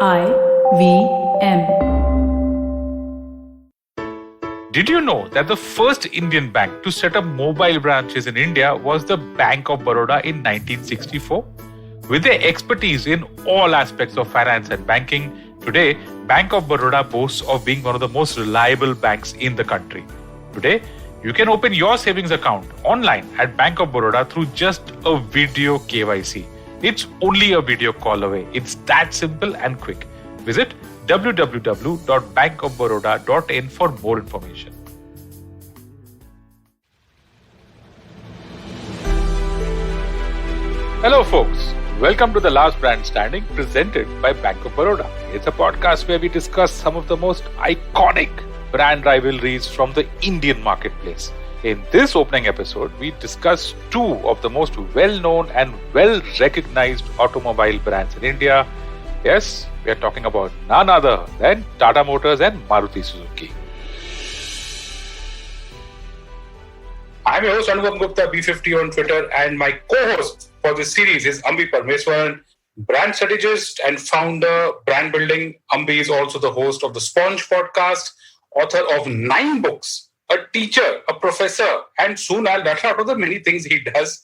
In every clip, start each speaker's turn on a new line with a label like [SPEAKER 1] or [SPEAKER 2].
[SPEAKER 1] IVM.
[SPEAKER 2] Did you know that the first Indian bank to set up mobile branches in India was the Bank of Baroda in 1964? With their expertise in all aspects of finance and banking, today Bank of Baroda boasts of being one of the most reliable banks in the country. Today, you can open your savings account online at Bank of Baroda through just a video KYC. It's only a video call away. It's that simple and quick. Visit www.bankofbaroda.in for more information. Hello folks, welcome to The Last Brand Standing presented by Bank of Baroda. It's a podcast where we discuss some of the most iconic brand rivalries from the Indian marketplace. In this opening episode, we discuss two of the most well-known and well-recognized automobile brands in India. Yes, we are talking about none other than Tata Motors and Maruti Suzuki.
[SPEAKER 3] I'm your host Anupam B50 on Twitter, and my co-host for this series is Ambi Parmeswaran, brand strategist and founder, brand building. Ambi is also the host of the Sponge podcast, author of 9 books, a teacher, a professor, and soon I'll data out of the many things he does.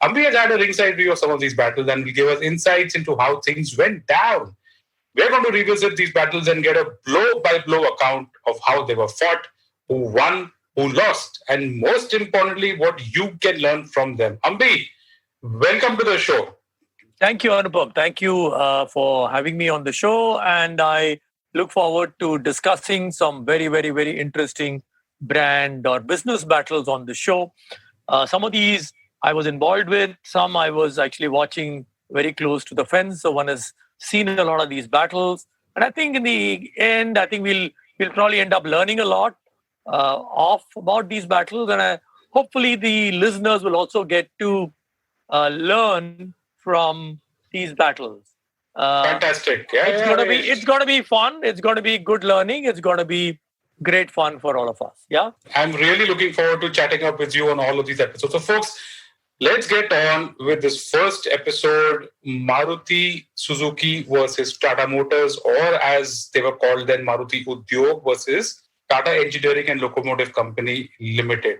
[SPEAKER 3] Ambi has had a ringside view of some of these battles and will give us insights into how things went down. We're going to revisit these battles and get a blow-by-blow account of how they were fought, who won, who lost, and most importantly, what you can learn from them. Ambi, welcome to the show.
[SPEAKER 4] Thank you, Anupam. Thank you for having me on the show. And I look forward to discussing some very, very, very interesting brand or business battles on the show. Some of these I was involved with. Some I was actually watching very close to the fence. So one has seen a lot of these battles. And I think in the end, I think we'll probably end up learning a lot about these battles. And hopefully the listeners will also get to learn from these battles.
[SPEAKER 3] Fantastic.
[SPEAKER 4] It's going to be fun. It's going to be good learning. It's going to be great fun for all of us. Yeah.
[SPEAKER 3] I'm really looking forward to chatting up with you on all of these episodes. So folks, let's get on with this first episode, Maruti Suzuki versus Tata Motors, or as they were called then, Maruti Udyog versus Tata Engineering and Locomotive Company Limited.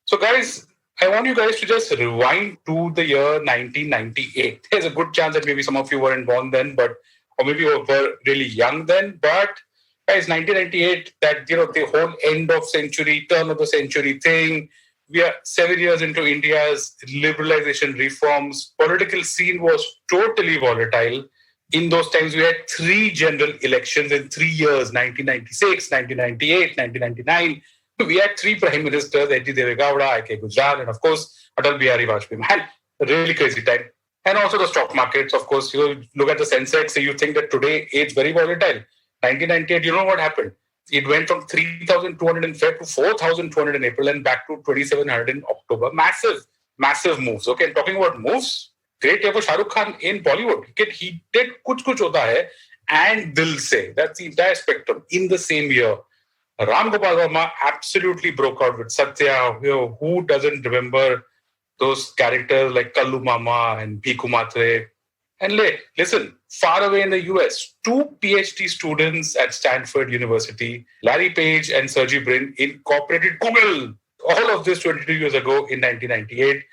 [SPEAKER 3] So guys, I want you guys to just rewind to the year 1998. There's a good chance that maybe some of you weren't born then, or maybe you were really young then. But guys, 1998, that, the whole end of century, turn of the century thing. We are 7 years into India's liberalization reforms. Political scene was totally volatile. In those times, we had 3 general elections in 3 years, 1996, 1998, 1999. We had 3 prime ministers, H.D. Deve Gowda, I.K. Gujral, and of course, Atal Bihari Vajpayee. Man, a really crazy time. And also the stock markets, of course. You look at the Sensex, so you think that today it's very volatile. 1998, you know what happened? It went from 3,200 in Feb to 4,200 in April and back to 2,700 in October. Massive moves. Okay, and talking about moves, great year for Shah Rukh Khan in Bollywood. He did Kuch Kuch Hota Hai and Dil Se. That's the entire spectrum in the same year. Ram Gopal Verma absolutely broke out with Satya. Who doesn't remember those characters like Kallu Mama and Bhiku Matre? And listen, far away in the US, 2 PhD students at Stanford University, Larry Page and Sergey Brin, incorporated Google. All of this 22 years ago in 1998.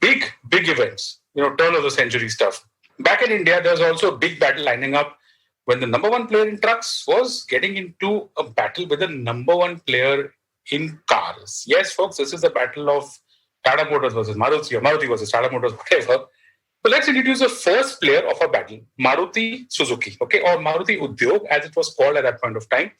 [SPEAKER 3] Big events, turn of the century stuff. Back in India, there was also a big battle lining up when the number 1 player in trucks was getting into a battle with the number 1 player in cars. Yes, folks, this is the battle of Tata Motors versus Maruti, or Maruti versus Tata Motors, whatever. So let's introduce the first player of our battle, Maruti Suzuki, or Maruti Udyog, as it was called at that point of time.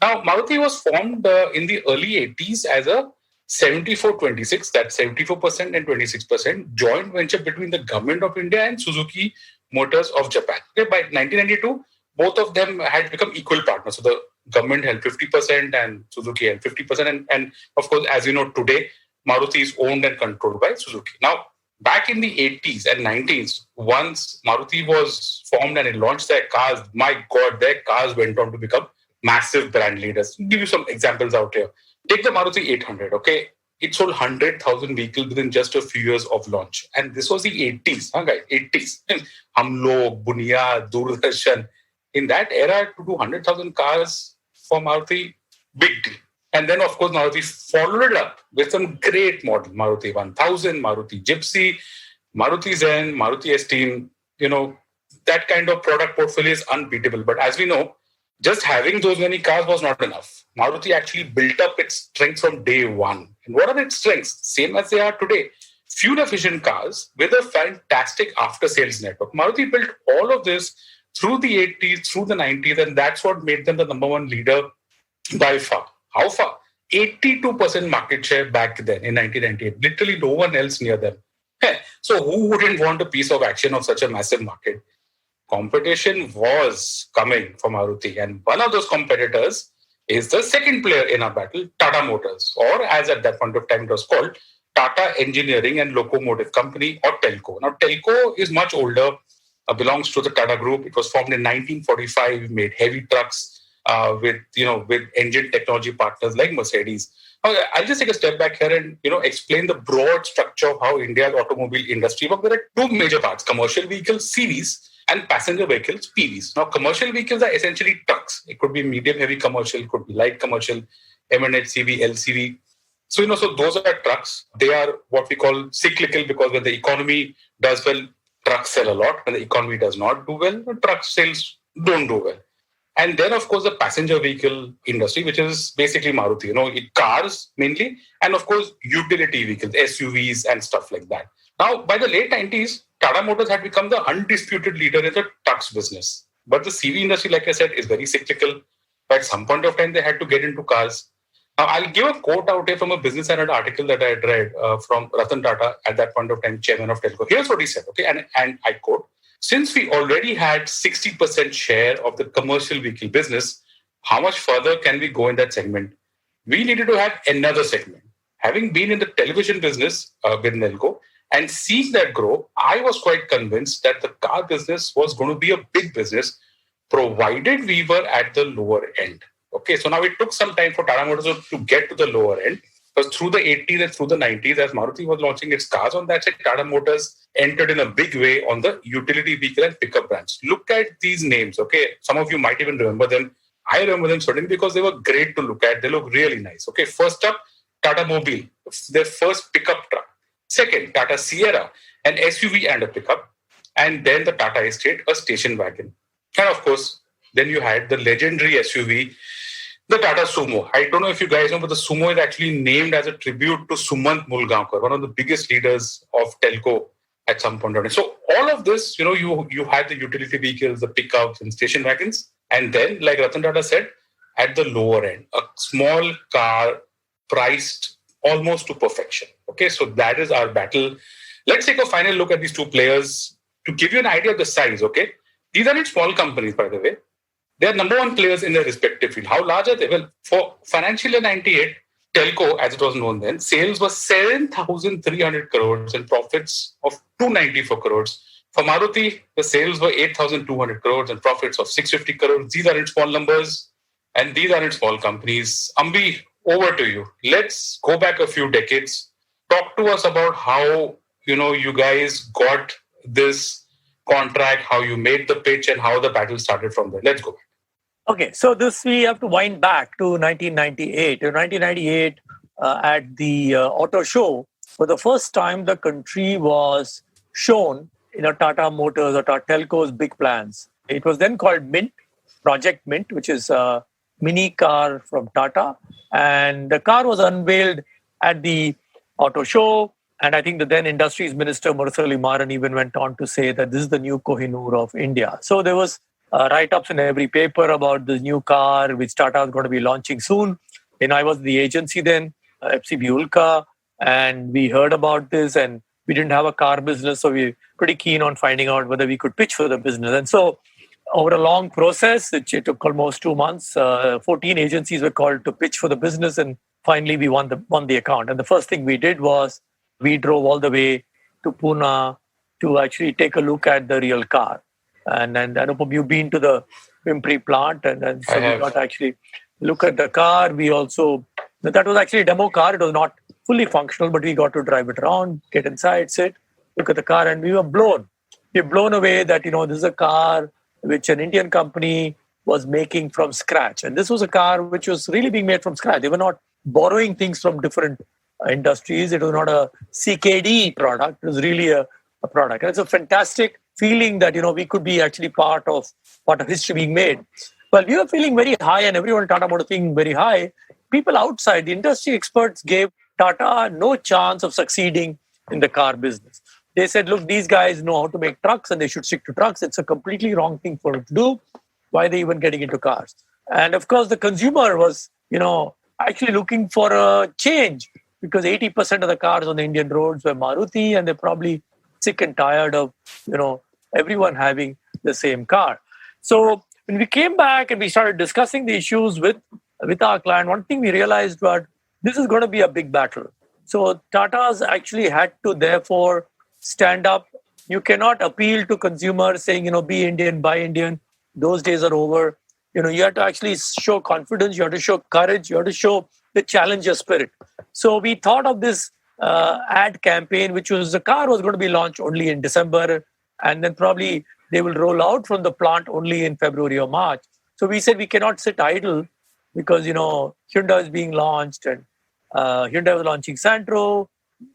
[SPEAKER 3] Now, Maruti was formed in the early 80s as a 74-26, that's 74% and 26% joint venture between the government of India and Suzuki Motors of Japan. Okay, by 1992, both of them had become equal partners. So the government held 50% and Suzuki held 50%. And of course, as you know, today, Maruti is owned and controlled by Suzuki. Now, back in the 80s and 90s, once Maruti was formed and it launched their cars, my God, their cars went on to become massive brand leaders. I'll give you some examples out here. Take the Maruti 800, okay? It sold 100,000 vehicles within just a few years of launch. And this was the 80s, guys, 80s. Hum Log, Bunyad, Doordarshan. In that era, to do 100,000 cars for Maruti, big deal. And then, of course, Maruti followed it up with some great models. Maruti 1000, Maruti Gypsy, Maruti Zen, Maruti Esteem. That kind of product portfolio is unbeatable. But as we know, just having those many cars was not enough. Maruti actually built up its strengths from day one. And what are its strengths? Same as they are today. Fuel-efficient cars with a fantastic after-sales network. Maruti built all of this through the 80s, through the 90s, and that's what made them the number one leader by far. How far? 82% market share back then in 1998. Literally no one else near them. So who wouldn't want a piece of action of such a massive market? Competition was coming for Maruti, and one of those competitors is the second player in our battle, Tata Motors, or as at that point of time it was called, Tata Engineering and Locomotive Company, or Telco. Now, Telco is much older, belongs to the Tata Group. It was formed in 1945, made heavy trucks with engine technology partners like Mercedes. I'll just take a step back here and explain the broad structure of how India's automobile industry works. There are two major parts: commercial vehicles (CVs) and passenger vehicles (PVs). Now, commercial vehicles are essentially trucks. It could be medium-heavy commercial, could be light commercial, M&H CV, LCV. So those are trucks. They are what we call cyclical, because when the economy does well, trucks sell a lot. When the economy does not do well, truck sales don't do well. And then, of course, the passenger vehicle industry, which is basically Maruti, cars mainly, and of course, utility vehicles, SUVs and stuff like that. Now, by the late 90s, Tata Motors had become the undisputed leader in the trucks business. But the CV industry, like I said, is very cyclical. At some point of time, they had to get into cars. Now, I'll give a quote out here from a Business Standard article that I had read from Ratan Tata, at that point of time, chairman of Telco. Here's what he said, okay, and I quote, "Since we already had 60% share of the commercial vehicle business, how much further can we go in that segment? We needed to have another segment. Having been in the television business with Nelco and seeing that grow, I was quite convinced that the car business was going to be a big business, provided we were at the lower end." Okay, so now it took some time for Tata Motors to get to the lower end, because through the 80s and through the 90s, as Maruti was launching its cars on that side, Tata Motors entered in a big way on the utility vehicle and pickup brands. Look at these names, okay? Some of you might even remember them. I remember them certainly because they were great to look at. They look really nice. Okay, first up, Tata Mobile, their first pickup truck. Second, Tata Sierra, an SUV and a pickup. And then the Tata Estate, a station wagon. And of course, then you had the legendary SUV, the Tata Sumo. I don't know if you guys know, but the Sumo is actually named as a tribute to Sumant Mulgaonkar, one of the biggest leaders of Telco at some point. So all of this, you had the utility vehicles, the pickups and station wagons. And then, like Ratan Tata said, at the lower end, a small car priced almost to perfection. Okay, so that is our battle. Let's take a final look at these two players to give you an idea of the size, okay? These are not small companies, by the way. They are number one players in their respective field. How large are they? Well, for financial year 98, Telco, as it was known then, sales were 7,300 crores and profits of 294 crores. For Maruti, the sales were 8,200 crores and profits of 650 crores. These aren't small numbers, and these aren't small companies. Ambi, over to you. Let's go back a few decades. Talk to us about how you guys got this contract, how you made the pitch, and how the battle started from there. Let's go back.
[SPEAKER 4] Okay, so this we have to wind back to 1998. In 1998, at the auto show, for the first time, the country was shown Tata Motors or Tata Telco's big plans. It was then called Mint, Project Mint, which is a mini car from Tata. And the car was unveiled at the auto show. And I think the then Industries Minister, Murali Maran, even went on to say that this is the new Kohinoor of India. So there was write-ups in every paper about the new car, which Tata was going to be launching soon. I was the agency then, FCB Ulka, and we heard about this, and we didn't have a car business, so we were pretty keen on finding out whether we could pitch for the business. And so over a long process, it took almost 2 months, 14 agencies were called to pitch for the business, and finally we won the account. And the first thing we did was we drove all the way to Pune to actually take a look at the real car. And Anupam, you've been to the Pimpri plant, and so we got to actually look at the car. We also, that was actually a demo car. It was not fully functional, but we got to drive it around, get inside, sit, look at the car, and we were blown. We were blown away that, this is a car which an Indian company was making from scratch. And this was a car which was really being made from scratch. They were not borrowing things from different industries. It was not a CKD product. It was really a product. And it's a fantastic feeling that, we could be actually part of history being made. Well, we were feeling very high, and everyone in Tata Motors feeling very high. People outside, the industry experts gave Tata no chance of succeeding in the car business. They said, look, these guys know how to make trucks and they should stick to trucks. It's a completely wrong thing for them to do. Why are they even getting into cars? And of course, the consumer was, actually looking for a change, because 80% of the cars on the Indian roads were Maruti, and they're probably sick and tired of, everyone having the same car. So when we came back and we started discussing the issues with our client, one thing we realized was this is going to be a big battle. So Tata's actually had to therefore stand up. You cannot appeal to consumers saying, be Indian, buy Indian. Those days are over. You have to actually show confidence. You have to show courage. You have to show the challenger spirit. So we thought of this ad campaign, which was the car was going to be launched only in December, and then probably they will roll out from the plant only in February or March. So we said we cannot sit idle, because Hyundai is being launched, and Hyundai was launching Santro,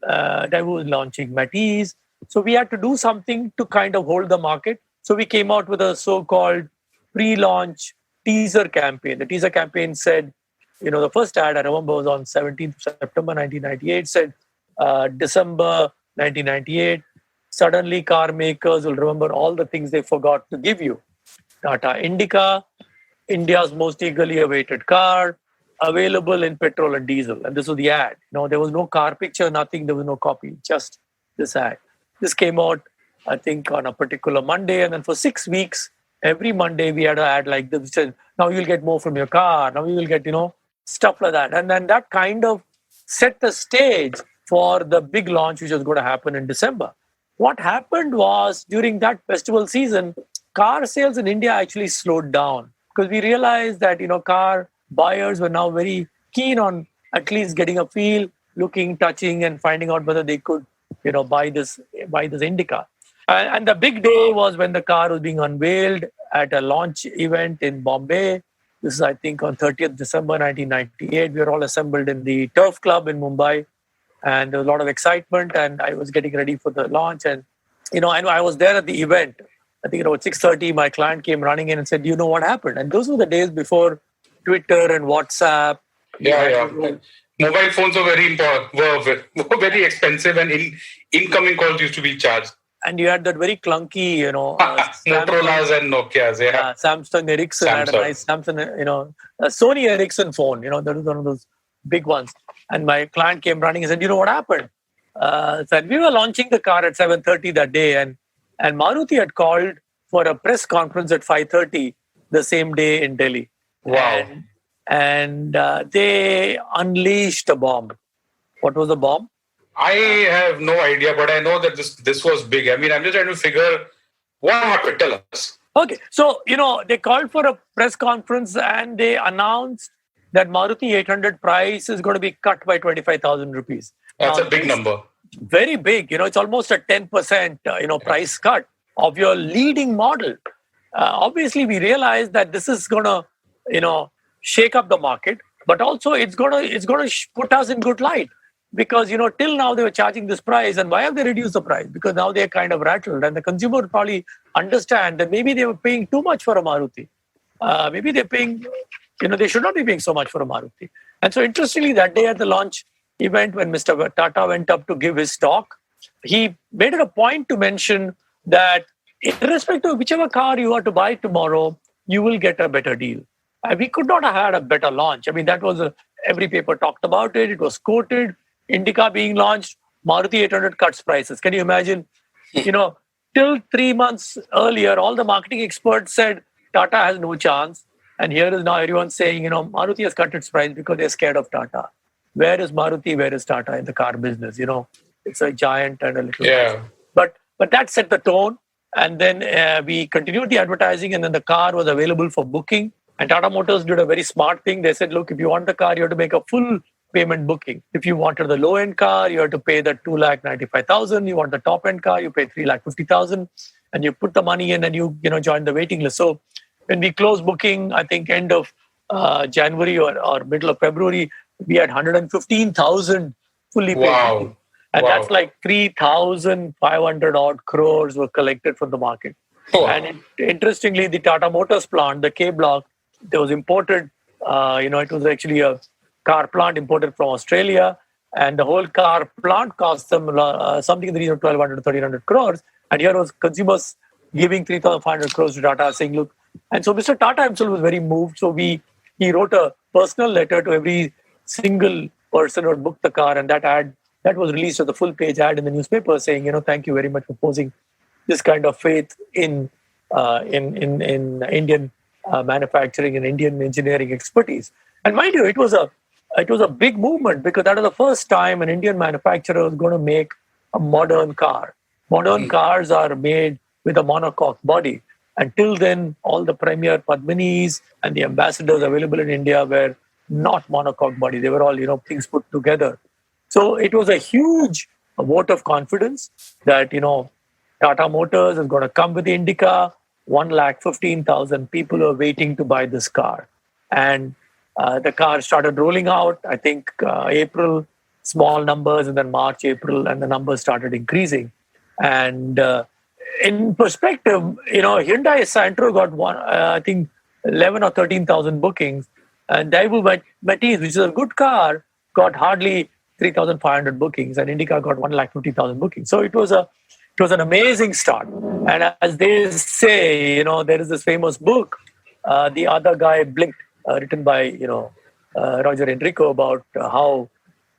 [SPEAKER 4] Daewoo was launching Matiz. So we had to do something to kind of hold the market. So we came out with a so-called pre-launch teaser campaign. The teaser campaign said, the first ad I remember was on 17th September 1998, said December 1998, suddenly car makers will remember all the things they forgot to give you. Tata Indica, India's most eagerly awaited car, available in petrol and diesel. And this was the ad. There was no car picture, nothing. There was no copy, just this ad. This came out, I think, on a particular Monday. And then for 6 weeks, every Monday we had an ad like this, which said, now you'll get more from your car. Now you will get, stuff like that. And then that kind of set the stage for the big launch, which was going to happen in December. What happened was, during that festival season, car sales in India actually slowed down, because we realized that, car buyers were now very keen on at least getting a feel, looking, touching, and finding out whether they could, buy this Indica. And the big day was when the car was being unveiled at a launch event in Bombay. This is, I think, on 30th December 1998. We were all assembled in the Turf Club in Mumbai, and there was a lot of excitement, and I was getting ready for the launch. And, I was there at the event. I think at 6:30, my client came running in and said, do you know what happened? And those were the days before Twitter and WhatsApp.
[SPEAKER 3] Yeah. Mobile phones were very important, were very expensive, and incoming calls used to be charged.
[SPEAKER 4] And you had that very clunky,
[SPEAKER 3] Motorola's and Nokia's. Yeah.
[SPEAKER 4] Samsung Ericsson had a nice Samsung, Sony Ericsson phone. That was one of those big ones. And my client came running and said, you know what happened? Said we were launching the car at 7:30 that day, and Maruti had called for a press conference at 5:30 the same day in Delhi.
[SPEAKER 3] Wow.
[SPEAKER 4] And they unleashed a bomb. What was the bomb?
[SPEAKER 3] I have no idea, but I know that this was big. I mean, I'm just trying to figure what happened. Tell us.
[SPEAKER 4] Okay. So, they called for a press conference and they announced that Maruti 800 price is going to be cut by 25,000 rupees.
[SPEAKER 3] That's a big number.
[SPEAKER 4] Very big. It's almost a 10%, price cut of your leading model. Obviously, we realized that this is going to, shake up the market, but also it's going to put us in good light. Because, till now they were charging this price. And why have they reduced the price? Because now they're kind of rattled. And the consumer would probably understand that maybe they were paying too much for a Maruti. Maybe they're paying, they should not be paying so much for a Maruti. And so interestingly, that day at the launch event, when Mr. Tata went up to give his talk, he made it a point to mention that irrespective of whichever car you are to buy tomorrow, you will get a better deal. We could not have had a better launch. I mean, that was every paper talked about it. It was quoted. Indica being launched, Maruti 800 cuts prices. Can you imagine? Till 3 months earlier, all the marketing experts said Tata has no chance. And here is now everyone saying, Maruti has cut its price because they're scared of Tata. Where is Maruti? Where is Tata in the car business? It's a giant and a little.
[SPEAKER 3] Yeah.
[SPEAKER 4] But that set the tone. And then we continued the advertising, and then the car was available for booking. And Tata Motors did a very smart thing. They said, look, if you want the car, you have to make a full payment booking. If you wanted the low-end car, you have to pay the 2,95,000. You want the top-end car, you pay 3,50,000. and you put the money in and you join the waiting list. So when we closed booking, I think end of January or middle of February, we had 115,000 fully paid bookings.
[SPEAKER 3] Wow.
[SPEAKER 4] And that's like 3,500 odd crores were collected from the market.
[SPEAKER 3] Wow.
[SPEAKER 4] And interestingly, the Tata Motors plant, the K block, that was imported. It was actually a car plant imported from Australia, and the whole car plant cost them something in the region of 1,200 to 1,300 crores. And here was consumers giving 3,500 crores to Tata, saying, "Look." And so Mr. Tata himself was very moved. So he wrote a personal letter to every single person who had booked the car, and that was released as a full page ad in the newspaper, saying, "Thank you very much for posing this kind of faith in Indian manufacturing and Indian engineering expertise." And mind you, it was a big movement, because that was the first time an Indian manufacturer was going to make a modern car. Modern cars are made with a monocoque body. Until then, all the premier Padminis and the ambassadors available in India were not monocoque body. They were all, things put together. So it was a huge vote of confidence that, Tata Motors is going to come with the Indica. 115,000 people are waiting to buy this car. And the car started rolling out, I think, April, small numbers, and then March, April, and the numbers started increasing. And in perspective, Hyundai Santro got I think 11 or 13,000 bookings, and Daewoo Matiz, which is a good car, got hardly 3,500 bookings, and Indica got 150,000 bookings. So it was an amazing start. And as they say, there is this famous book, The Other Guy Blinked, written by Roger Enrico, about how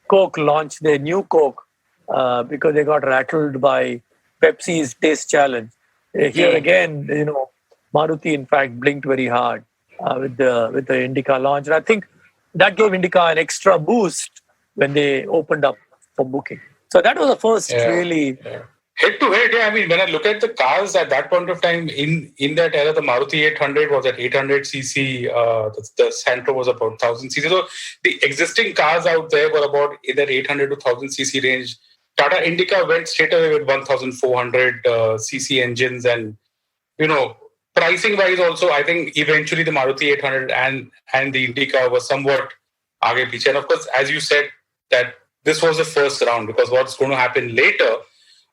[SPEAKER 4] Coke launched their new Coke because they got rattled by Pepsi's Taste Challenge. Here again, Maruti in fact blinked very hard with the Indica launch, and I think that gave Indica an extra boost when they opened up for booking. So that was the first really.
[SPEAKER 3] Yeah. Head to head, I mean, when I look at the cars at that point of time, in that era, the Maruti 800 was at 800cc, the Santro was about 1000cc. So the existing cars out there were about in that 800 to 1000cc range. Tata Indica went straight away with 1400cc engines, and pricing wise also, I think eventually the Maruti 800 and the Indica was somewhat aage piche. And of course, as you said, that this was the first round, because what's going to happen later,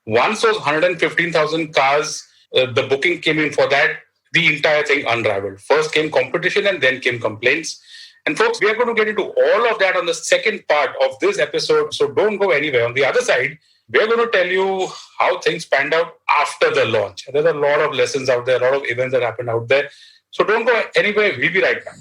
[SPEAKER 3] once those 115,000 cars, the booking came in for that, the entire thing unraveled. First came competition and then came complaints. And folks, we are going to get into all of that on the second part of this episode, so don't go anywhere. On the other side, we are going to tell you how things panned out after the launch. There's a lot of lessons out there, a lot of events that happened out there. So don't go anywhere. We'll be right back.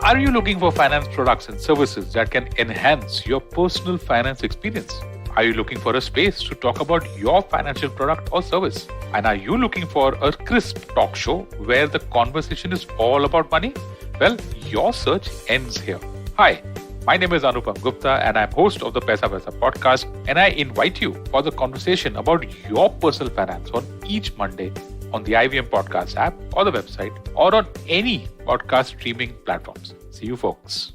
[SPEAKER 2] Are you looking for finance products and services that can enhance your personal finance experience? Are you looking for a space to talk about your financial product or service? And are you looking for a crisp talk show where the conversation is all about money? Well, your search ends here. Hi, my name is Anupam Gupta, and I'm host of the Paisa Vaisa podcast, and I invite you for the conversation about your personal finance on each Monday on the IVM Podcast app or the website or on any podcast streaming platforms. See you, folks.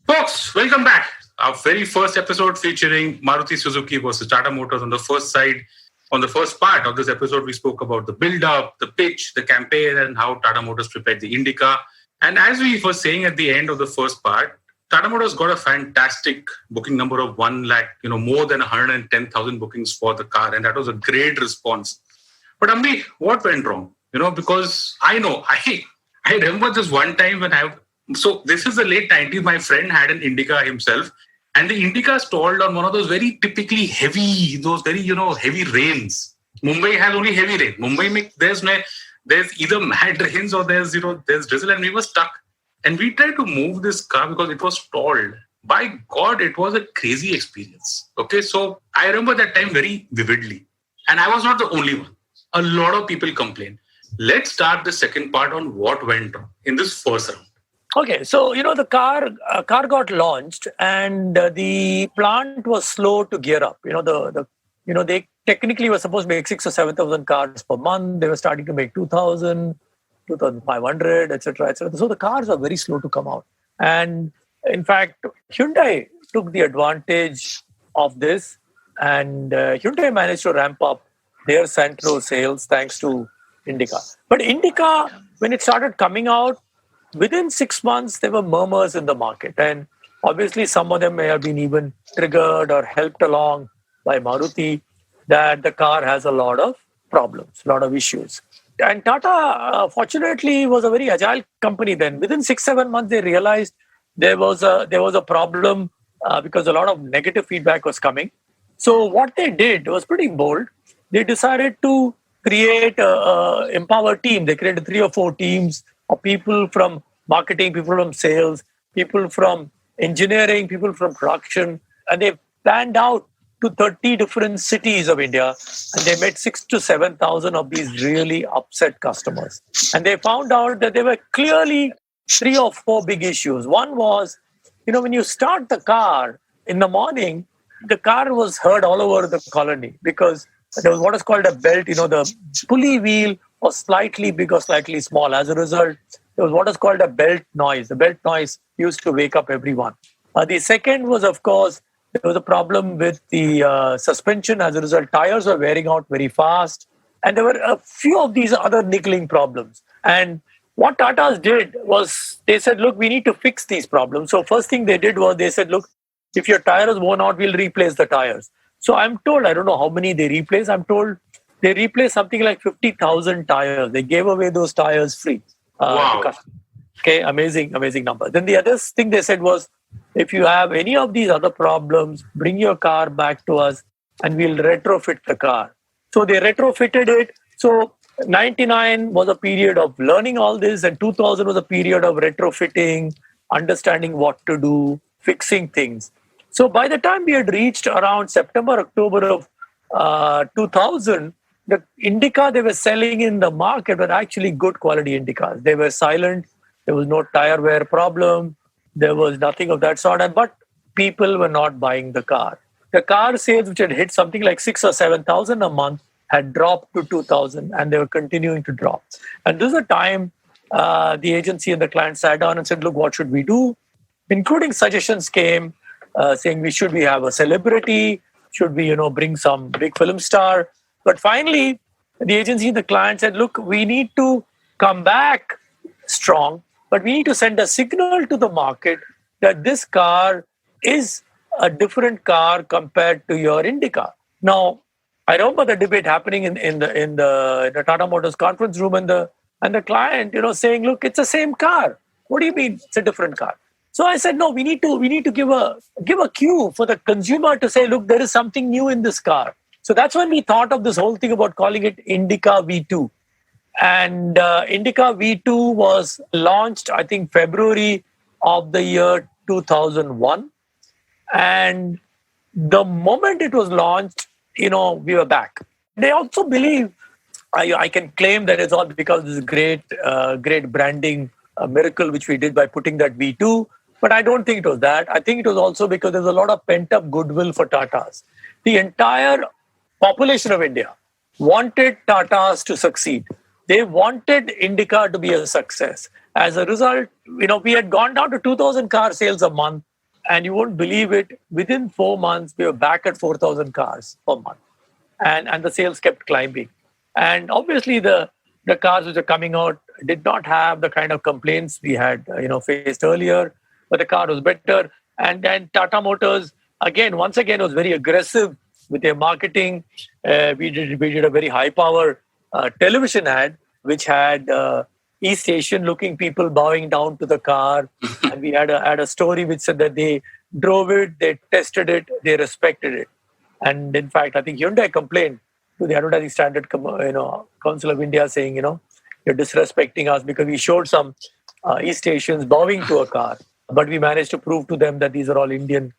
[SPEAKER 3] Folks, welcome back. Our very first episode featuring Maruti Suzuki versus Tata Motors. On the first side, on the first part of this episode, we spoke about the build-up, the pitch, the campaign, and how Tata Motors prepared the Indica. And as we were saying at the end of the first part, Tata Motors got a fantastic booking number of 1 lakh, more than 110,000 bookings for the car. And that was a great response. But Ambi, what went wrong? Because I remember this one time so this is the late 90s, my friend had an Indica himself. And the Indica stalled on one of those very typically heavy, heavy rains. Mumbai has only heavy rain. Mumbai, there's either mad rains or there's drizzle, and we were stuck. And we tried to move this car because it was stalled. By God, it was a crazy experience. Okay, so I remember that time very vividly. And I was not the only one. A lot of people complained. Let's start the second part on what went wrong in this first round.
[SPEAKER 4] Okay, so the car got launched, and the plant was slow to gear up. They technically were supposed to make 6,000 or 7,000 cars per month. They were starting to make 2,000, 2,500, etc., etc. So the cars are very slow to come out. And in fact, Hyundai took the advantage of this, and Hyundai managed to ramp up their Santro sales thanks to Indica. But Indica, when it started coming out, within 6 months, there were murmurs in the market. And obviously, some of them may have been even triggered or helped along by Maruti, that the car has a lot of problems, a lot of issues. And Tata, fortunately, was a very agile company then. Within 6, 7 months, they realized there was a problem because a lot of negative feedback was coming. So what they did was pretty bold. They decided to create a empower team. They created 3 or 4 teams of people from marketing, people from sales, people from engineering, people from production, and they planned out to 30 different cities of India, and they met 6 to 7,000 of these really upset customers. And they found out that there were clearly 3 or 4 big issues. One was, when you start the car in the morning, the car was heard all over the colony because there was what is called a belt. The pulley wheel was slightly big or slightly small. As a result, there was what is called a belt noise. The belt noise used to wake up everyone. The second was, of course, there was a problem with the suspension. As a result, tires were wearing out very fast. And there were a few of these other niggling problems. And what Tata's did was they said, look, we need to fix these problems. So first thing they did was they said, look, if your tire is worn out, we'll replace the tires. So I'm told, I don't know how many they replaced. I'm told they replaced something like 50,000 tires. They gave away those tires free.
[SPEAKER 3] Wow.
[SPEAKER 4] To customers. Okay, amazing number. Then the other thing they said was, if you have any of these other problems, bring your car back to us and we'll retrofit the car. So they retrofitted it. So 99 was a period of learning all this, and 2000 was a period of retrofitting, understanding what to do, fixing things. So by the time we had reached around September, October of 2000, the Indica they were selling in the market were actually good quality Indicas. They were silent. There was no tire wear problem. There was nothing of that sort. But people were not buying the car. The car sales, which had hit something like 6 or 7,000 a month, had dropped to 2,000, and they were continuing to drop. And this is a time the agency and the client sat down and said, look, what should we do? Including suggestions came saying, should we have a celebrity? Should we, bring some big film star? But finally, the agency and the client said, look, we need to come back strong, but we need to send a signal to the market that this car is a different car compared to your Indica. Now, I remember the debate happening in the Tata Motors conference room, and the client, saying, "Look, it's the same car. What do you mean it's a different car?" So I said, "No, we need to give a cue for the consumer to say, look, there is something new in this car." So that's when we thought of this whole thing about calling it Indica V2. And Indica V2 was launched, I think, February of the year 2001. And the moment it was launched, we were back. They also believe, I can claim that it's all because of this great branding miracle which we did by putting that V2. But I don't think it was that. I think it was also because there's a lot of pent-up goodwill for Tatas. The entire population of India wanted Tatas to succeed. They wanted Indica to be a success. As a result, we had gone down to 2,000 car sales a month. And you won't believe it, within 4 months, we were back at 4,000 cars per month. And the sales kept climbing. And obviously, the cars which are coming out did not have the kind of complaints we had faced earlier, but the car was better. And then Tata Motors, once again, was very aggressive with their marketing. We did a very high-power television ad, which had East Asian looking people bowing down to the car. And we had a story which said that they drove it, they tested it, they respected it. And in fact, I think Hyundai complained to the Advertising Standard Council of India saying, you're disrespecting us because we showed some East Asians bowing to a car. But we managed to prove to them that these are all Indian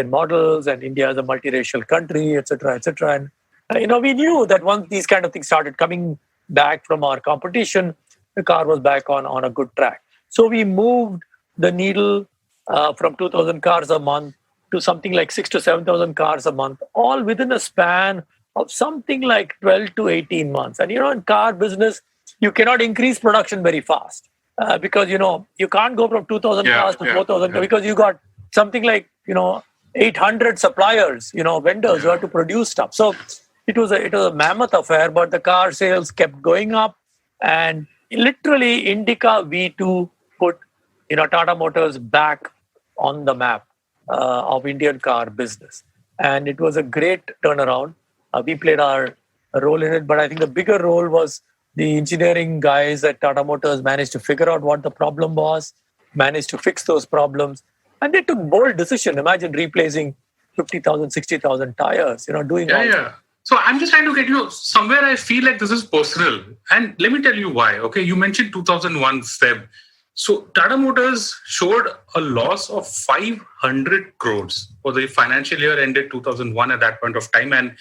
[SPEAKER 4] models, and India is a multiracial country, etc., etc. And we knew that once these kind of things started coming back from our competition, the car was back on a good track. So we moved the needle from 2,000 cars a month to something like 6,000 to 7,000 cars a month, all within a span of something like 12 to 18 months. And in car business, you cannot increase production very fast because you can't go from 2,000 cars to 4,000 because you got something like 800 suppliers, vendors who had to produce stuff. So it was a mammoth affair, but the car sales kept going up, and literally Indica V2 put Tata Motors back on the map of Indian car business, and it was a great turnaround. We played our role in it, but I think the bigger role was the engineering guys at Tata Motors managed to figure out what the problem was, managed to fix those problems, and they took bold decision. Imagine replacing 50,000, 60,000 tires, doing all that.
[SPEAKER 3] So I'm just trying to get you somewhere. I feel like this is personal. And let me tell you why. Okay, you mentioned 2001 Feb. So Tata Motors showed a loss of 500 crores for the financial year ended 2001 at that point of time. And,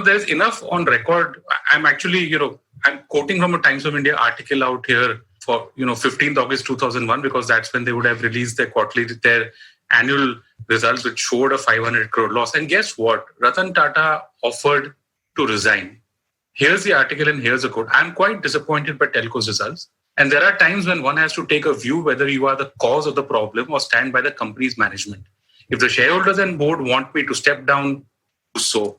[SPEAKER 3] there's enough on record. I'm actually, I'm quoting from a Times of India article out here for, 15th August 2001, because that's when they would have released their annual results, which showed a 500 crore loss. And guess what? Ratan Tata offered to resign. Here's the article and here's the quote. I'm quite disappointed by Telco's results. And there are times when one has to take a view whether you are the cause of the problem or stand by the company's management. If the shareholders and board want me to step down, so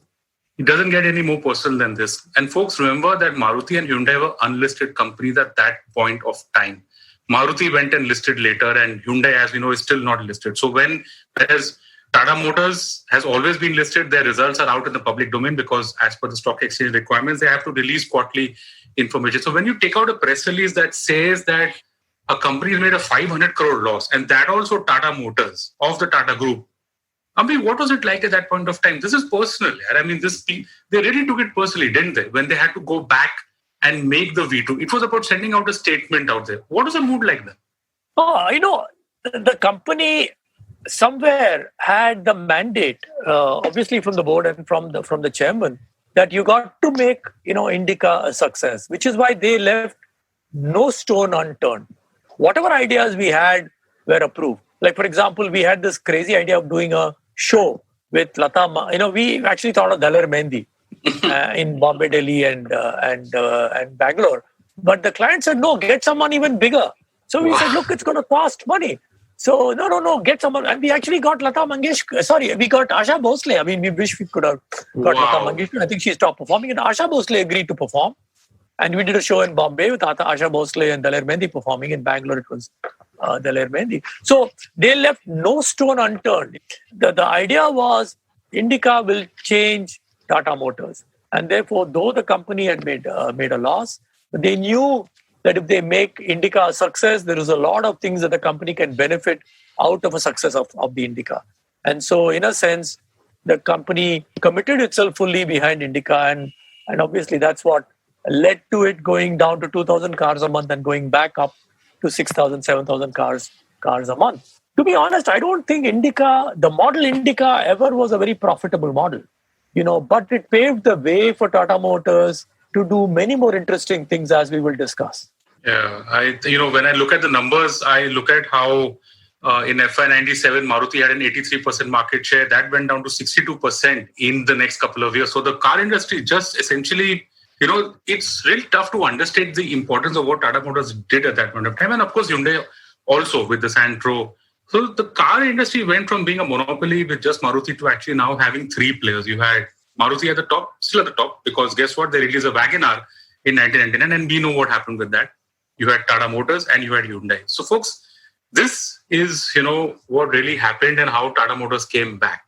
[SPEAKER 3] it doesn't get any more personal than this. And folks, remember that Maruti and Hyundai were unlisted companies at that point of time. Maruti went and listed later, and Hyundai, as we know, is still not listed. So whereas Tata Motors has always been listed, their results are out in the public domain because as per the stock exchange requirements, they have to release quarterly information. So when you take out a press release that says that a company has made a 500 crore loss, and that also Tata Motors of the Tata Group, Ambi, what was it like at that point of time? This is personal. I mean, they really took it personally, didn't they? When they had to go back and make the V2. It was about sending out a statement out there. What was the mood like then?
[SPEAKER 4] The company somewhere had the mandate, obviously from the board and from the chairman, that you got to make Indica a success, which is why they left no stone unturned. Whatever ideas we had were approved. Like, for example, we had this crazy idea of doing a show with Lata. We actually thought of Dalar Mehndi in Bombay, Delhi, and Bangalore. But the client said, no, get someone even bigger. So we said, look, it's going to cost money. So no, get someone. And we actually got we got Asha Bhosle. I mean, we wish we could have got Lata Mangeshkar. I think she stopped performing, and Asha Bhosle agreed to perform. And we did a show in Bombay with Asha Bhosle and Dalar Mehndi performing. In Bangalore, it was Dalar Mehndi. So they left no stone unturned. The idea was Indica will change Tata Motors. And therefore, though the company had made a loss, they knew that if they make Indica a success, there is a lot of things that the company can benefit out of a success of the Indica. And so, in a sense, the company committed itself fully behind Indica. And obviously, that's what led to it going down to 2,000 cars a month and going back up to 6,000, 7,000 cars a month. To be honest, I don't think the model Indica ever was a very profitable model. But it paved the way for Tata Motors to do many more interesting things, as we will discuss.
[SPEAKER 3] Yeah, when I look at the numbers, I look at how in FY97, Maruti had an 83% market share. That went down to 62% in the next couple of years. So the car industry just essentially, it's really tough to understate the importance of what Tata Motors did at that point of time. And of course, Hyundai also with the Santro. So the car industry went from being a monopoly with just Maruti to actually now having three players. You had Maruti at the top, still at the top, because guess what? They released a WagonR in 1999, and we know what happened with that. You had Tata Motors and you had Hyundai. So folks, this is, what really happened and how Tata Motors came back.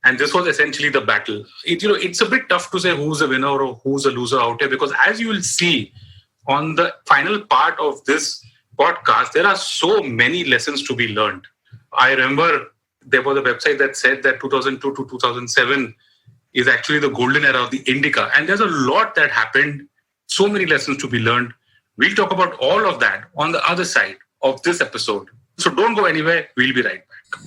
[SPEAKER 3] And this was essentially the battle. It's a bit tough to say who's the winner or who's the loser out here, because as you will see on the final part of this podcast, there are so many lessons to be learned. I remember there was a website that said that 2002 to 2007 is actually the golden era of the Indica. And there's a lot that happened, so many lessons to be learned. We'll talk about all of that on the other side of this episode. So don't go anywhere. We'll be right back.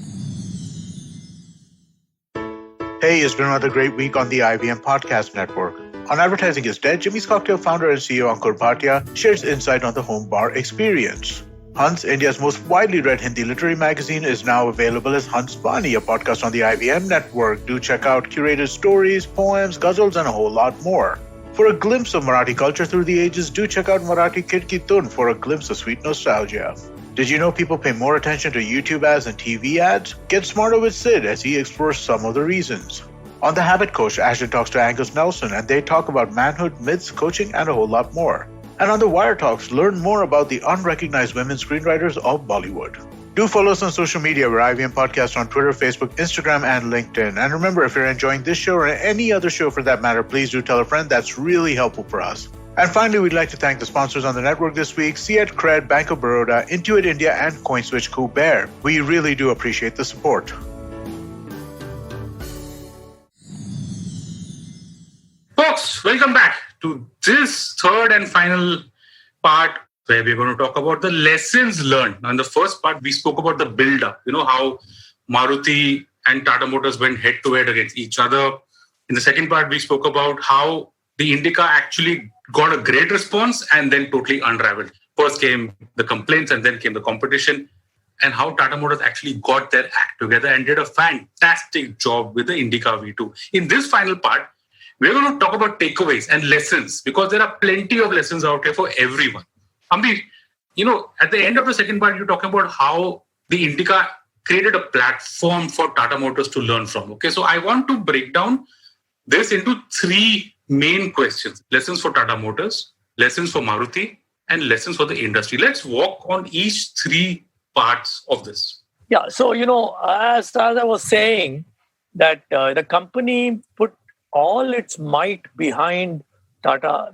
[SPEAKER 1] Hey, it's been another great week on the IVM Podcast Network. On Advertising is Dead, Jimmy's Cocktail founder and CEO Ankur Bhatia shares insight on the home bar experience. Hunt's, India's most widely read Hindi literary magazine, is now available as Hunt's Bani, a podcast on the IVM network. Do check out curated stories, poems, ghazals, and a whole lot more. For a glimpse of Marathi culture through the ages, do check out Marathi Kid Ki Tun for a glimpse of sweet nostalgia. Did you know people pay more attention to YouTube ads than TV ads? Get smarter with Sid as he explores some of the reasons. On The Habit Coach, Ashton talks to Angus Nelson and they talk about manhood, myths, coaching, and a whole lot more. And on The Wire Talks, learn more about the unrecognized women screenwriters of Bollywood. Do follow us on social media. We're IVM Podcast on Twitter, Facebook, Instagram, and LinkedIn. And remember, if you're enjoying this show or any other show for that matter, please do tell a friend. That's really helpful for us. And finally, we'd like to thank the sponsors on the network this week, Fiat Cred, Bank of Baroda, Intuit India, and CoinSwitch Kuber. We really do appreciate the support.
[SPEAKER 3] Folks, welcome back to this third and final part where we're going to talk about the lessons learned. Now, in the first part, we spoke about the build-up, how Maruti and Tata Motors went head-to-head against each other. In the second part, we spoke about how the Indica actually got a great response and then totally unraveled. First came the complaints and then came the competition, and how Tata Motors actually got their act together and did a fantastic job with the Indica V2. In this final part, we're going to talk about takeaways and lessons because there are plenty of lessons out here for everyone. Ambi, at the end of the second part, you're talking about how the Indica created a platform for Tata Motors to learn from. Okay, so I want to break down this into three main questions. Lessons for Tata Motors, lessons for Maruti, and lessons for the industry. Let's walk on each three parts of this.
[SPEAKER 4] Yeah, so, as I was saying, that the company put all its might behind Tata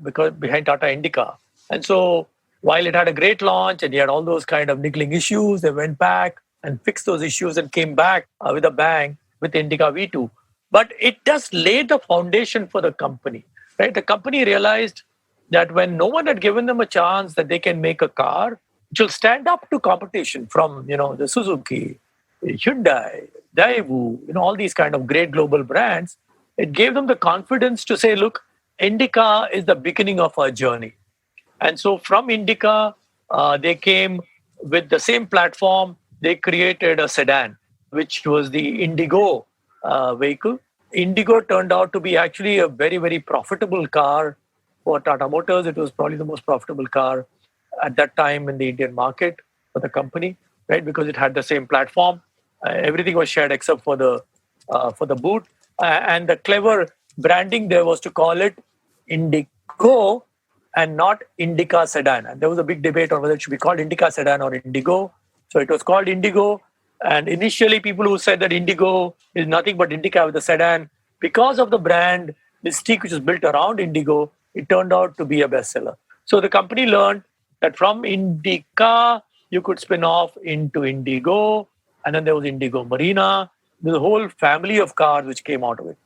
[SPEAKER 4] Indica. And so while it had a great launch and it had all those kind of niggling issues, they went back and fixed those issues and came back with a bang with Indica V2. But it just laid the foundation for the company, right? The company realized that when no one had given them a chance that they can make a car which will stand up to competition from, the Suzuki, Hyundai, Daewoo, all these kind of great global brands, it gave them the confidence to say, look, Indica is the beginning of our journey. And so from Indica, they came with the same platform. They created a sedan, which was the Indigo vehicle. Indigo turned out to be actually a very, very profitable car for Tata Motors. It was probably the most profitable car at that time in the Indian market for the company, right? Because it had the same platform. Everything was shared except for the boot. And the clever branding there was to call it Indigo and not Indica sedan. And there was a big debate on whether it should be called Indica sedan or Indigo. So it was called Indigo. And initially, people who said that Indigo is nothing but Indica with a sedan, because of the brand mystique which is built around Indigo, it turned out to be a bestseller. So the company learned that from Indica, you could spin off into Indigo, and then there was Indigo Marina. There's a whole family of cars which came out of it.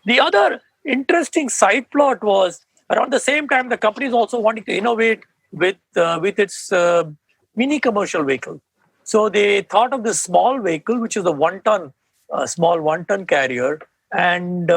[SPEAKER 4] The other interesting side plot was around the same time, the company is also wanting to innovate with its mini commercial vehicle. So they thought of this small vehicle, which is a small one-ton carrier, and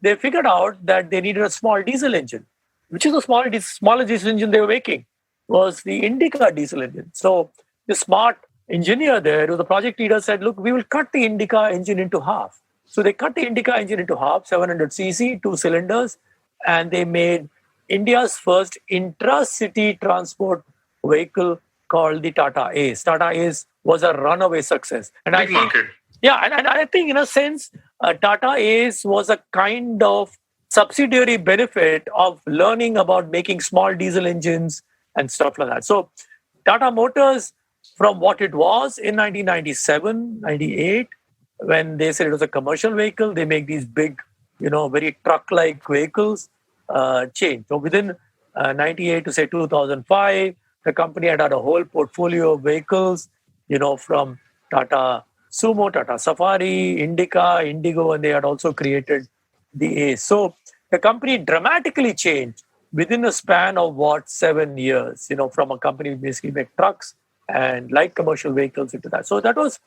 [SPEAKER 4] they figured out that they needed a small diesel engine, which is the smallest diesel engine they were making, was the Indica diesel engine. So the smart engineer there, who was the project leader, said, look, we will cut the Indica engine into half. So they cut the Indica engine into half, 700cc, 2 cylinders, and they made India's first intra-city transport vehicle called the Tata Ace. Tata Ace was a runaway success. And
[SPEAKER 3] Big market.
[SPEAKER 4] Yeah, and I think in a sense, Tata Ace was a kind of subsidiary benefit of learning about making small diesel engines and stuff like that. So Tata Motors, from what it was in 1997, 98, when they said it was a commercial vehicle, they make these big, very truck-like vehicles, change. So within 98 to say 2005, the company had a whole portfolio of vehicles, from Tata Sumo, Tata Safari, Indica, Indigo, and they had also created the Ace. So the company dramatically changed within a span of 7 years, from a company which basically make trucks and light commercial vehicles into that. So that was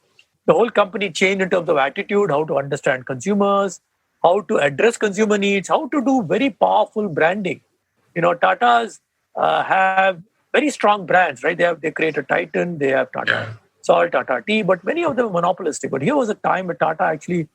[SPEAKER 4] the whole company changed in terms of attitude, how to understand consumers, how to address consumer needs, how to do very powerful branding. Tatas have very strong brands, right? They created Titan, they have Tata Salt, Tata Tea, but many of them are monopolistic. But here was a time where Tata actually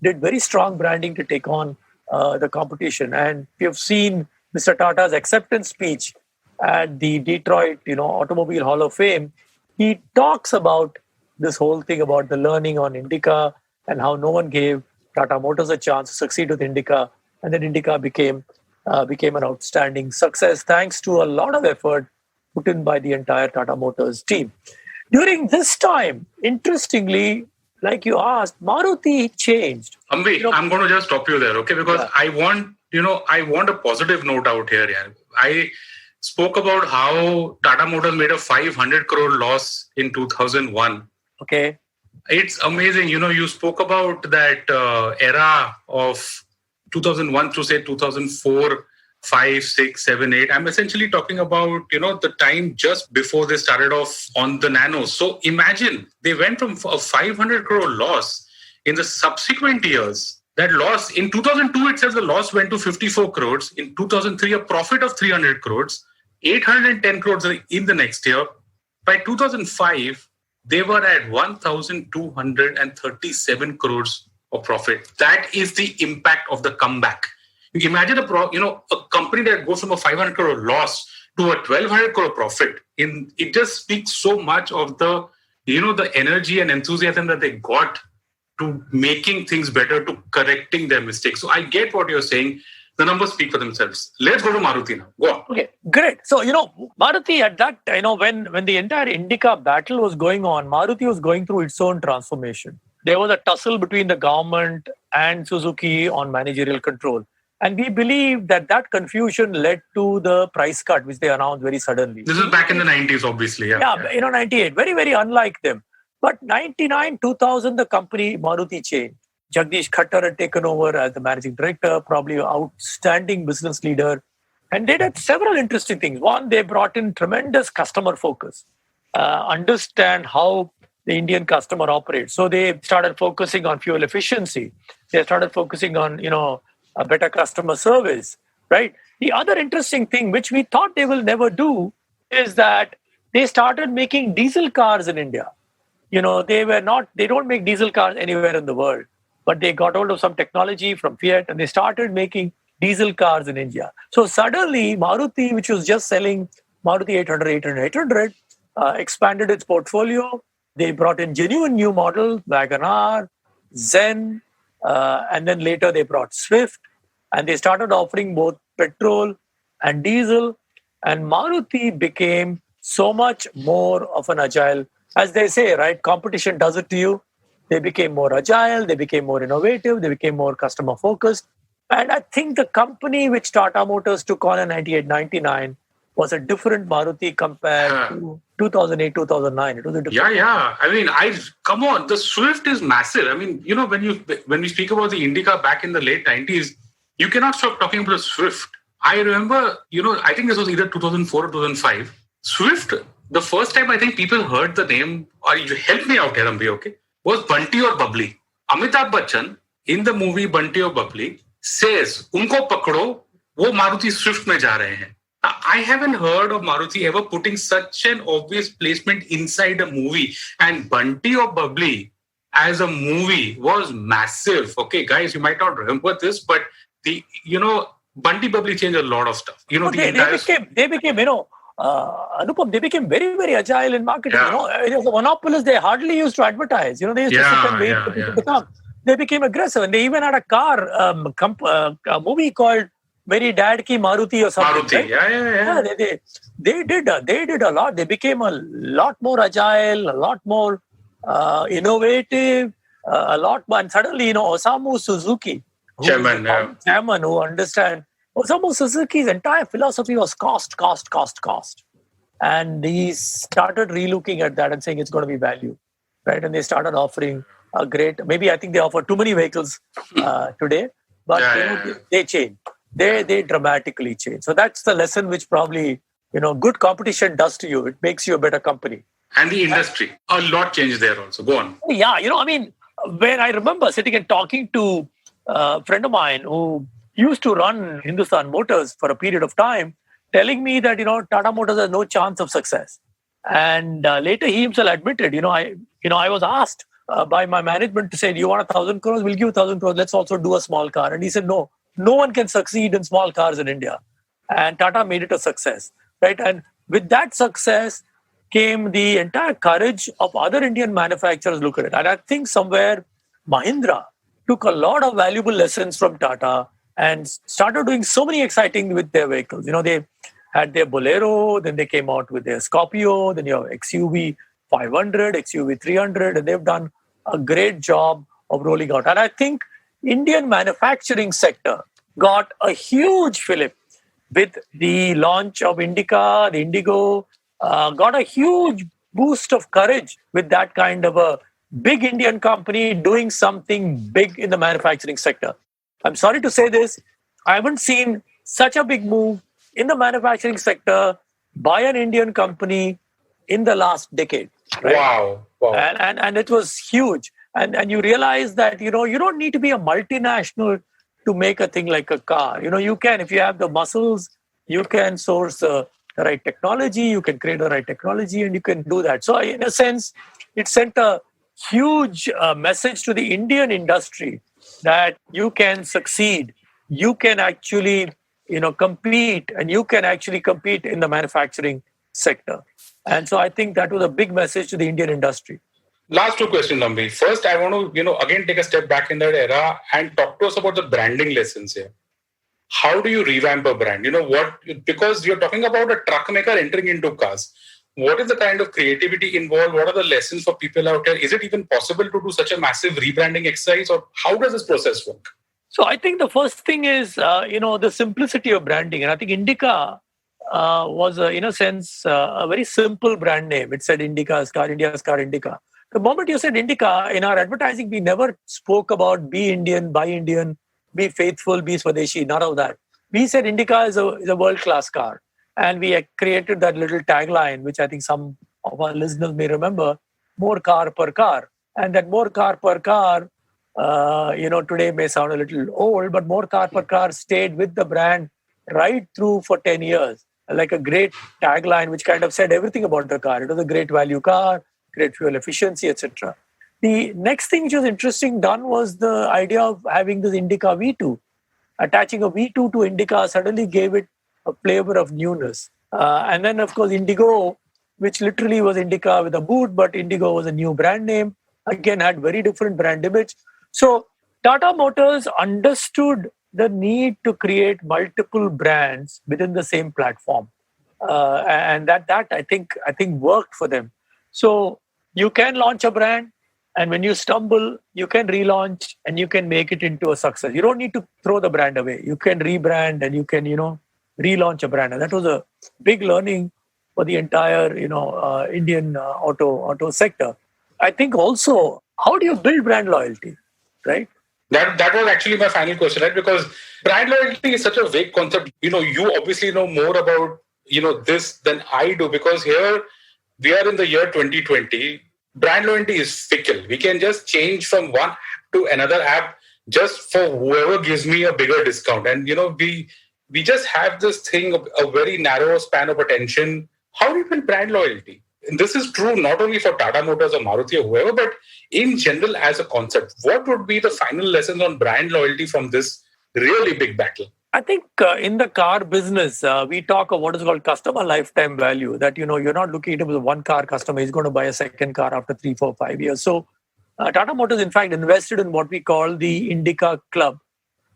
[SPEAKER 4] did very strong branding to take on the competition. And we have seen Mr. Tata's acceptance speech at the Detroit, Automobile Hall of Fame, he talks about this whole thing about the learning on Indica and how no one gave Tata Motors a chance to succeed with Indica, and then Indica became an outstanding success thanks to a lot of effort put in by the entire Tata Motors team. During this time, interestingly, like you asked, Maruti changed.
[SPEAKER 3] Ambi, I'm going to just stop you there, okay? Because I want a positive note out here. Yeah. I spoke about how Tata Motors made a 500 crore loss in 2001.
[SPEAKER 4] Okay.
[SPEAKER 3] It's amazing. You spoke about that era of 2001 to say 2004, 5, 6, 7, 8. I'm essentially talking about, the time just before they started off on the Nanos. So imagine they went from a 500 crore loss in the subsequent years. That loss in 2002 itself, the loss went to 54 crores. In 2003, a profit of 300 crores, 810 crores in the next year. By 2005, they were at 1,237 crores of profit. That is the impact of the comeback. You can imagine a company that goes from a 500 crore loss to a 1,200 crore profit. It just speaks so much of the energy and enthusiasm that they got to making things better, to correcting their mistakes. So I get what you're saying. The numbers speak for themselves. Let's go to Maruti now. Go on.
[SPEAKER 4] Okay, great. So, Maruti at that, when the entire Indica battle was going on, Maruti was going through its own transformation. There was a tussle between the government and Suzuki on managerial control. And we believe that confusion led to the price cut, which they announced very suddenly.
[SPEAKER 3] This is back in the 90s, obviously.
[SPEAKER 4] Yeah, 98. Very, very unlike them. But 99, 2000, the company Maruti changed. Jagdish Khattar had taken over as the managing director, probably an outstanding business leader. And they did several interesting things. One, they brought in tremendous customer focus, understand how the Indian customer operates. So they started focusing on fuel efficiency. They started focusing on, a better customer service, right? The other interesting thing, which we thought they will never do, is that they started making diesel cars in India. They don't make diesel cars anywhere in the world, but they got hold of some technology from Fiat and they started making diesel cars in India. So suddenly Maruti, which was just selling Maruti 800, expanded its portfolio. They brought in genuine new models, WagonR, Zen, and then later they brought Swift, and they started offering both petrol and diesel. And Maruti became so much more of an agile, as they say, right? Competition does it to you. They became more agile, they became more innovative, they became more customer focused. And I think the company which Tata Motors took on in 98, 99 was a different Maruti compared to 2008, 2009. It was a different.
[SPEAKER 3] Yeah. I mean, come on. The Swift is massive. I mean, when we speak about the Indica back in the late 90s, you cannot stop talking about the Swift. I remember, I think this was either 2004 or 2005. Swift, the first time I think people heard the name, or you help me out here, Ambi, okay, was Bunty or Bubbly. Amitabh Bachchan, in the movie Bunty or Bubbly, says, "Unko pakdo, wo Maruti Swift mein ja rahe hain." I haven't heard of Maruti ever putting such an obvious placement inside a movie. And Bunty or Bubbly as a movie was massive. Okay, guys, you might not remember this, but Bunty Bubbly changed a lot of stuff.
[SPEAKER 4] They became, Anupam, they became very, very agile in marketing. It was a monopolist. They hardly used to advertise. They used to sit and wait for people to come. They became aggressive, and they even had a car, a movie called Meri Dad Ki Maruti or something.
[SPEAKER 3] Maruti,
[SPEAKER 4] right? They did a lot. They became a lot more agile, a lot more innovative, a lot more. And suddenly, Osamu Suzuki, chairman who understand. Osamu Suzuki's entire philosophy was cost. And he started relooking at that and saying it's going to be value, right? And they started offering a great, maybe I think they offer too many vehicles today, but they changed. They dramatically change. So that's the lesson which probably, good competition does to you. It makes you a better company.
[SPEAKER 3] And the industry, a lot changed there also. Go on.
[SPEAKER 4] Yeah, when I remember sitting and talking to a friend of mine who used to run Hindustan Motors for a period of time, telling me that, Tata Motors has no chance of success. And later he himself admitted, I was asked by my management to say, do you want 1,000 crores? We'll give 1,000 crores. Let's also do a small car. And he said, no one can succeed in small cars in India. And Tata made it a success, right? And with that success, came the entire courage of other Indian manufacturers look at it. And I think somewhere Mahindra took a lot of valuable lessons from Tata and started doing so many exciting with their vehicles. They had their Bolero, then they came out with their Scorpio, then you have XUV 500, XUV 300, and they've done a great job of rolling out. And I think Indian manufacturing sector got a huge fillip with the launch of Indica, the Indigo, got a huge boost of courage with that kind of a big Indian company doing something big in the manufacturing sector. I'm sorry to say this, I haven't seen such a big move in the manufacturing sector by an Indian company in the last decade. Right?
[SPEAKER 3] Wow.
[SPEAKER 4] And it was huge. And you realize that, you don't need to be a multinational to make a thing like a car. You can, if you have the muscles, you can source the right technology, you can create the right technology, and you can do that. So in a sense, it sent a huge message to the Indian industry that you can succeed, you can actually, compete, and you can actually compete in the manufacturing sector. And so I think that was a big message to the Indian industry.
[SPEAKER 3] Last two questions, Ambi. First, I want to, again take a step back in that era and talk to us about the branding lessons here. How do you revamp a brand? Because you're talking about a truck maker entering into cars. What is the kind of creativity involved? What are the lessons for people out there? Is it even possible to do such a massive rebranding exercise, or how does this process work?
[SPEAKER 4] So I think the first thing is, the simplicity of branding. And I think Indica was, in a sense, a very simple brand name. It said Indica's car, India's car, Indica. The moment you said Indica, in our advertising, we never spoke about be Indian, buy Indian, be faithful, be Swadeshi, none of that. We said Indica is a world-class ar. And we created that little tagline, which I think some of our listeners may remember, more car per car. And that more car per car, today may sound a little old, but more car per car stayed with the brand right through for 10 years. Like a great tagline, which kind of said everything about the car. It was a great value car, great fuel efficiency, etc. The next thing which was interesting done was the idea of having this Indica V2. Attaching a V2 to Indica suddenly gave it a flavor of newness. And then, of course, Indigo, which literally was Indica with a boot, but Indigo was a new brand name. Again, had very different brand image. So Tata Motors understood the need to create multiple brands within the same platform. And that I think worked for them. So you can launch a brand, and when you stumble, you can relaunch and you can make it into a success. You don't need to throw the brand away. You can rebrand and you can, relaunch a brand. And that was a big learning for the entire, Indian auto sector. I think also, how do you build brand loyalty, right?
[SPEAKER 3] That was actually my final question, right? Because brand loyalty is such a vague concept. You obviously know more about, this than I do, because here we are in the year 2020. Brand loyalty is fickle. We can just change from one app to another app just for whoever gives me a bigger discount. And, we just have this thing of a very narrow span of attention. How do you build brand loyalty? And this is true not only for Tata Motors or Maruti or whoever, but in general as a concept. What would be the final lessons on brand loyalty from this really big battle?
[SPEAKER 4] I think in the car business, we talk of what is called customer lifetime value. That, you're not looking at it with one car customer. He's going to buy a second car after 3, 4, 5 years. So Tata Motors, in fact, invested in what we call the Indica Club,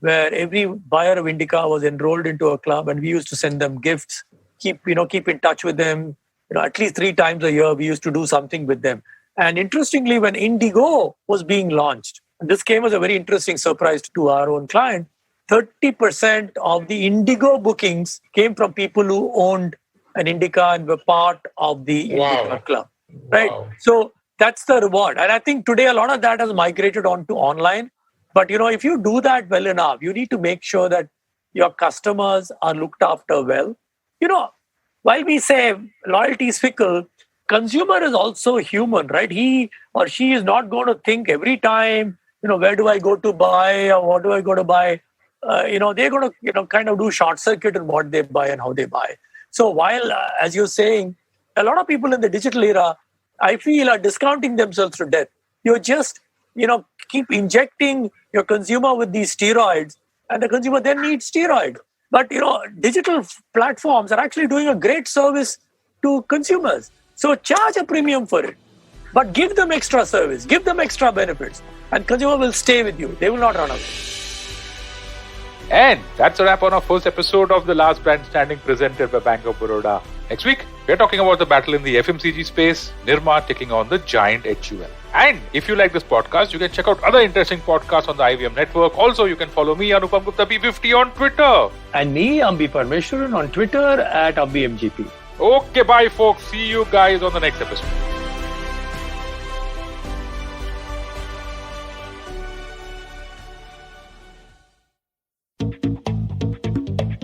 [SPEAKER 4] where every buyer of Indica was enrolled into a club, and we used to send them gifts, keep in touch with them. At least 3 times a year, we used to do something with them. And interestingly, when Indigo was being launched, and this came as a very interesting surprise to our own client, 30% of the Indigo bookings came from people who owned an Indica and were part of the Indica Club. Right? Wow. So that's the reward. And I think today a lot of that has migrated onto online. But, if you do that well enough, you need to make sure that your customers are looked after well. While we say loyalty is fickle, consumer is also human, right? He or she is not going to think every time, where do I go to buy or what do I go to buy? They're going to, kind of do short circuit in what they buy and how they buy. So while, as you're saying, a lot of people in the digital era, I feel, are discounting themselves to death. You're just, keep injecting your consumer with these steroids, and the consumer then needs steroids. But, digital platforms are actually doing a great service to consumers. So charge a premium for it, but give them extra service, give them extra benefits, and consumer will stay with you. They will not run away.
[SPEAKER 2] And that's a wrap on our first episode of The Last Brand Standing presented by Bank of Baroda. Next week, we're talking about the battle in the FMCG space, Nirma taking on the giant HUL. And if you like this podcast, you can check out other interesting podcasts on the IVM network. Also, you can follow me, Anupam Gupta B50 on Twitter.
[SPEAKER 4] And me, Ambi Parmeshwaran, on Twitter at AmbiMGP.
[SPEAKER 2] Okay, bye folks. See you guys on the next episode.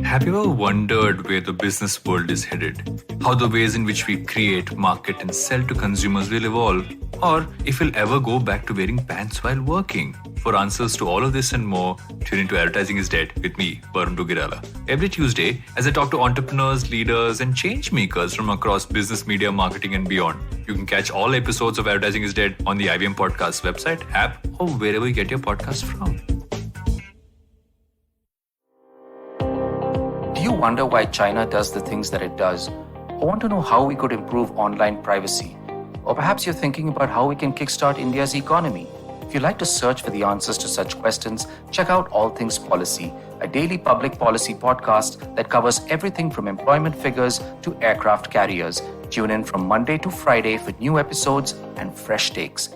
[SPEAKER 5] Have you ever wondered where the business world is headed? How the ways in which we create, market, and sell to consumers will evolve? Or if we'll ever go back to wearing pants while working? For answers to all of this and more, tune into Advertising is Dead with me, Varun Dugirala. Every Tuesday, as I talk to entrepreneurs, leaders, and change makers from across business, media, marketing, and beyond. You can catch all episodes of Advertising is Dead on the IVM Podcast website, app, or wherever you get your podcast from.
[SPEAKER 6] Do you wonder why China does the things that it does? Or want to know how we could improve online privacy? Or perhaps you're thinking about how we can kickstart India's economy. If you'd like to search for the answers to such questions, check out All Things Policy, a daily public policy podcast that covers everything from employment figures to aircraft carriers. Tune in from Monday to Friday for new episodes and fresh takes.